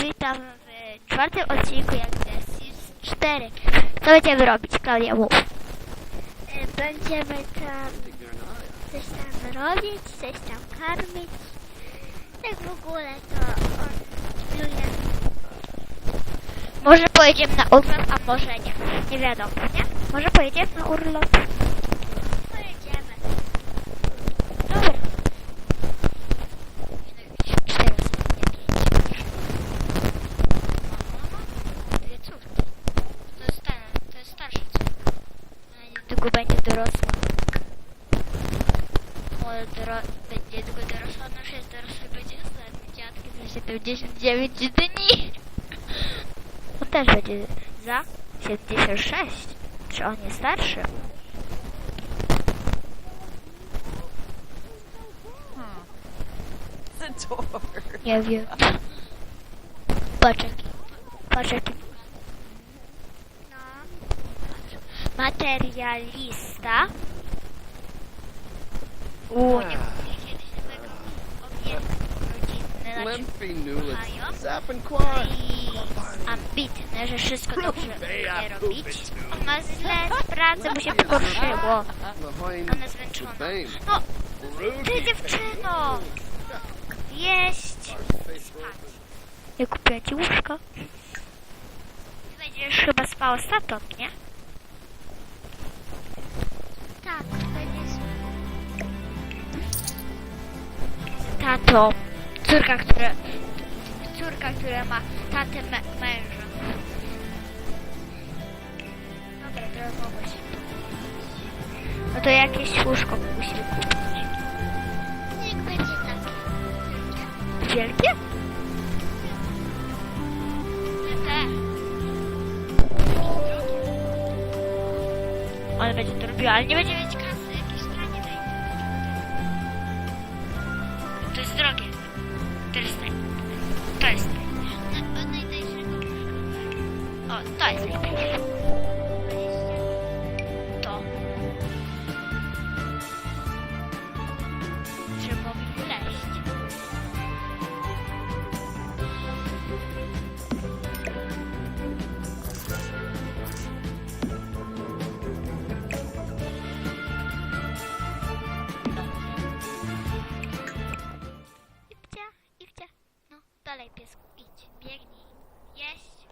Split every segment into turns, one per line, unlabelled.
witam w czwartym odcinku jak Sims 4. Co będziemy robić, Klaudia, mów.
Będziemy tam coś tam robić, coś tam karmić. Tak w ogóle to on pluje.
Może pojedziemy na urlop, a może nie. Nie wiadomo, nie? Może pojedziemy na urlop.
Pojedziemy.
Dobra. 4 dwie córki. To jest starsza córka. Ona niedługo będzie dorosła. Będzie niedługo dorosła, ona już jest dorosła i będzie ostatnim dziadkiem za 79 dni. On też będzie za 76. Czy on jest starszy? Nie wiem. Patrz jaki.
No.
Materialista. Nie kupię kiedyś nowego obiektu rodzinny, znaczy
Limpy Newlet,
Ohio.
Zap and Quad.
I ambitny, że wszystko dobrze będzie robić. On ma źle z pracy, mu się pogorszyło. Ona zmęczona. No, ty dziewczyno! Jeść! Spać. Ja kupiłem ci łóżko. Ty będziesz chyba spała z tatą, nie?
Tak, będziesz.
Z tatą. Córka, która ma tatę męża. Dobra, teraz mogę się powiedzieć. No to jakieś łóżko musimy kupić.
Niech będzie takie.
Wielkie? Te. Ale będzie to robiło, ale nie będzie mieć kasy, jakieś tanie wejdzie. To jest drogie. To jest tańsze. To jest tańsze.
Od najtańszego łóżka.
O, to jest najtańsze. To. Trzeba mi wleść. Iwcia, no dalej piesku, idź, biegnij, jeść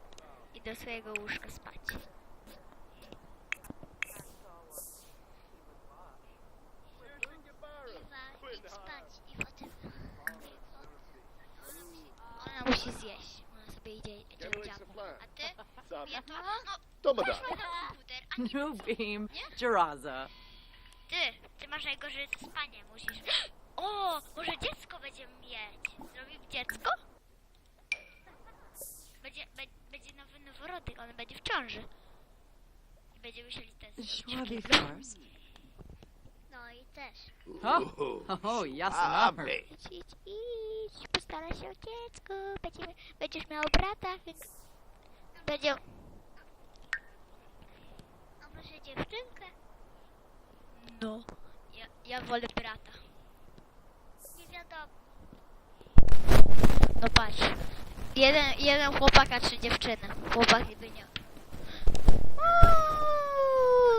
i do swojego łóżka spać.
Iwa, idź spać i potem.
Ona musi zjeść, ona sobie idzie dziadku. A ty? Ja to, no,
Tomoda.
weź na komputer, a nie
New beam, Jaraza.
ty masz najgorzej ze spaniem, musisz. O, może dziecko będziemy mieć. Zrobimy dziecko? Będzie nowy noworodek, on będzie w ciąży. I będziemy musieli też
Schwabi first.
No i też.
Oh, yes,
Abe.
Idź, postara się o dziecko. Będziesz miał brata, więc będzie...
A może dziewczynkę?
No, ja wolę brata.
Nie wiadomo.
No patrz. Jeden chłopak, a 3 dziewczyny. Chłopak by nie.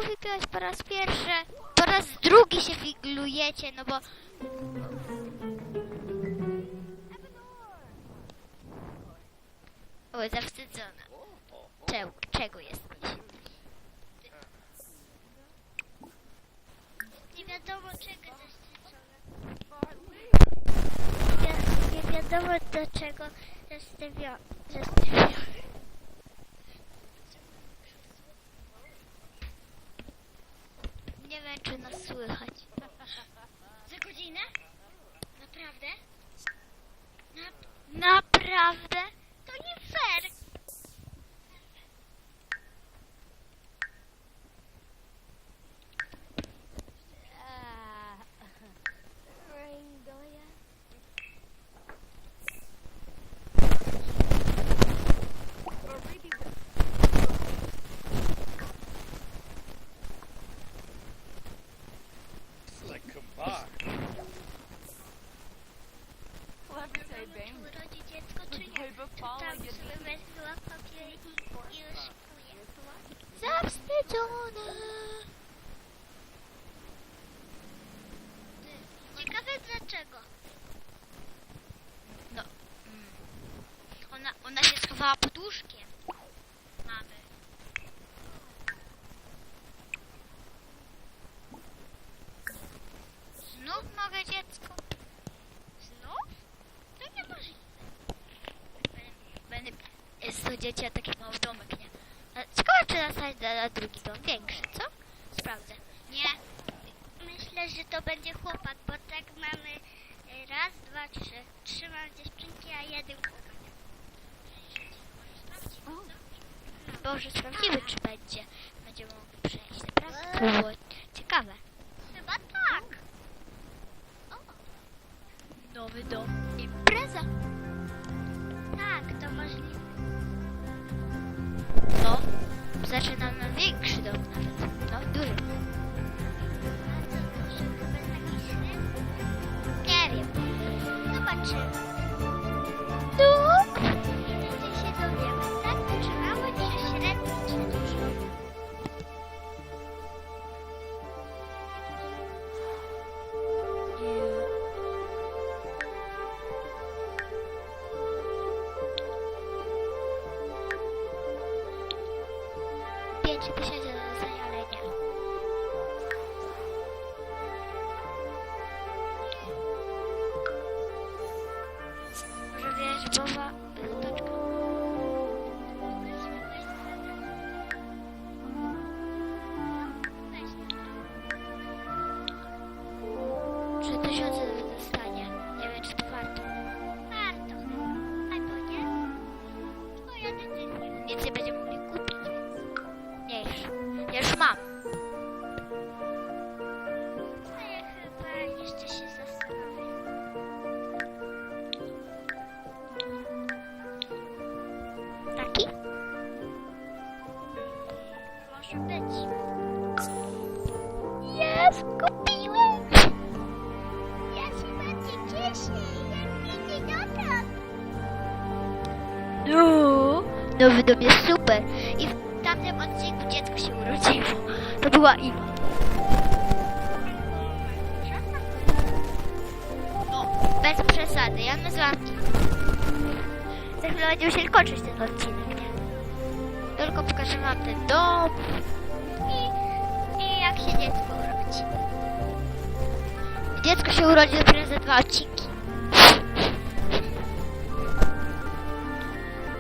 Wygrałeś po raz pierwszy. Po raz drugi się figlujecie, no bo... O, zawstydzona. Czego jesteś?
Nie wiadomo czego zastrzeżone. Nie wiadomo do czego zastawione.
Nie wiem, czy nas słychać. Za godzinę? Naprawdę? Naprawdę? To nie fair.
Like Kabak.
Let me say bang
tam sobie wezmę papier i rozszykuję.
Zawstydzona.
Ciekawe dlaczego.
No. Ona się schowała pod łóżkiem. Mamy. Znów mogę, dziecko? Znów? To niemożliwe. Jest to dzieci, a taki mały domek, nie? Ciekawe, czy nastać na drugi dom większy, co? Sprawdzę. Nie.
Myślę, że to będzie chłopak, bo tak mamy raz, dwa, trzy. Trzy mam dziewczynki, a jeden chłopak.
Boże, sprawdzimy, czy będzie. Będziemy mogli przejść, naprawdę. To było ciekawe.
Chyba tak.
Nowy dom. Impreza.
Tak, to możliwe.
No, zaczynam na większy dom nawet. No, duży.
A co duży? Chyba taki średni?
Nie wiem.
Zobaczymy.
No.
I będzie się dowiemy, tak? Czy mały, czy średni, czy duży?
Pięć tysięcy do dostania, ale nie. Może wierzbowa toczka.
Weź.
3000 do dostania. Nie wiem, czy to warto.
Warto. Albo nie? Twoja decyzja.
Więcej będziemy mogli kupić, więc nie już. Ja już mam.
A ja chyba jeszcze się zastanowię.
Taki?
Może być.
Jest, kupiłem.
Ja się bardzo cieszę. Jak pieniądze.
No, nowy dom jest super. I w tamtym odcinku dziecko się urodziło. To była Ima. No, bez przesady. Ja nazywam Ima. Za chwilę będzie musieli kończyć ten odcinek, nie? Tylko pokażę wam ten dom i jak się dziecko urodzi. Dziecko się urodzi dopiero za 2 odcinki.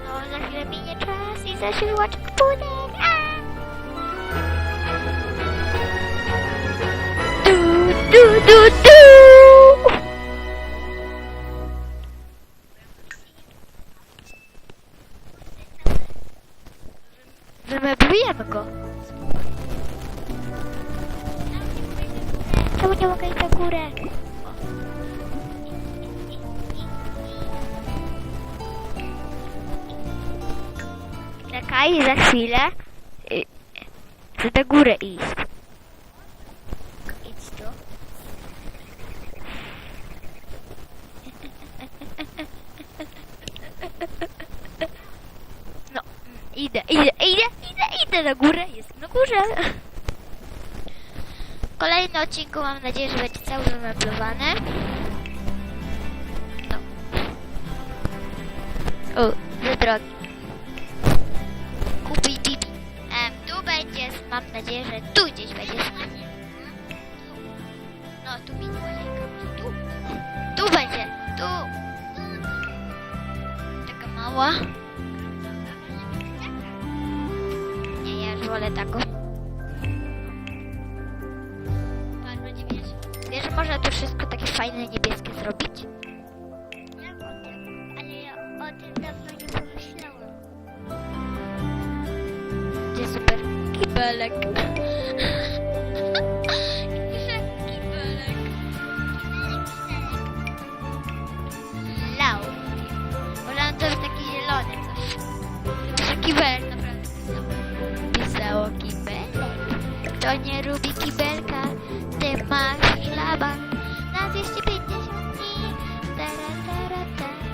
No, za chwilę minie czas i zacznie łaczek bunek. Du, du, du. Wymeblujemy go. Czemu nie mogę iść na górę? Czekaj, za chwilę. Chcę na górę iść. Idź tu. No, idę na górę. Jestem na górze. Kolejny odcinku mam nadzieję, że będzie cały wymeblowany. No. O, za drogi. Kupi bibi. Tu będzie, mam nadzieję, że tu gdzieś będzie. No, tu mini łazienka. Tu będzie. Tu. Taka mała. Nie, ja już wolę taką. Pan będzie wiesz, że można tu wszystko takie fajne, niebieskie zrobić?
Ja o tym, ale ja o tym dawno nie pomyślałam.
Gdzie super. Kibelek. Kibelek. Lau. Może to jest taki zielony coś. Pisze kibelek, naprawdę pisało kibelek. Kto nie lubi kibelka, ty masz szlaban na 250 dni. Tara, tara, tara.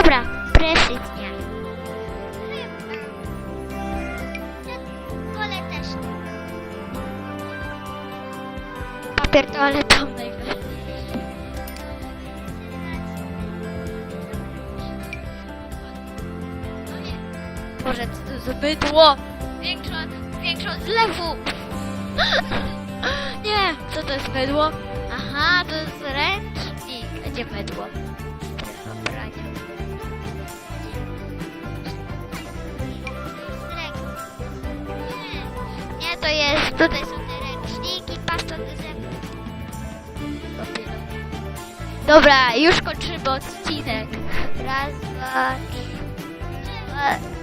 Dobra, prysznic nie.
Wolę też.
Papier toaletowy. Boże, co to za bydło? Większe od zlewu. Nie, co to jest mydło? Aha, to jest ręcznik. A gdzie mydło? Strefa prania. Nie, to jest, tutaj są te ręczniki, pasta do zębów. Dobra, już kończymy odcinek. Raz, dwa, trzy.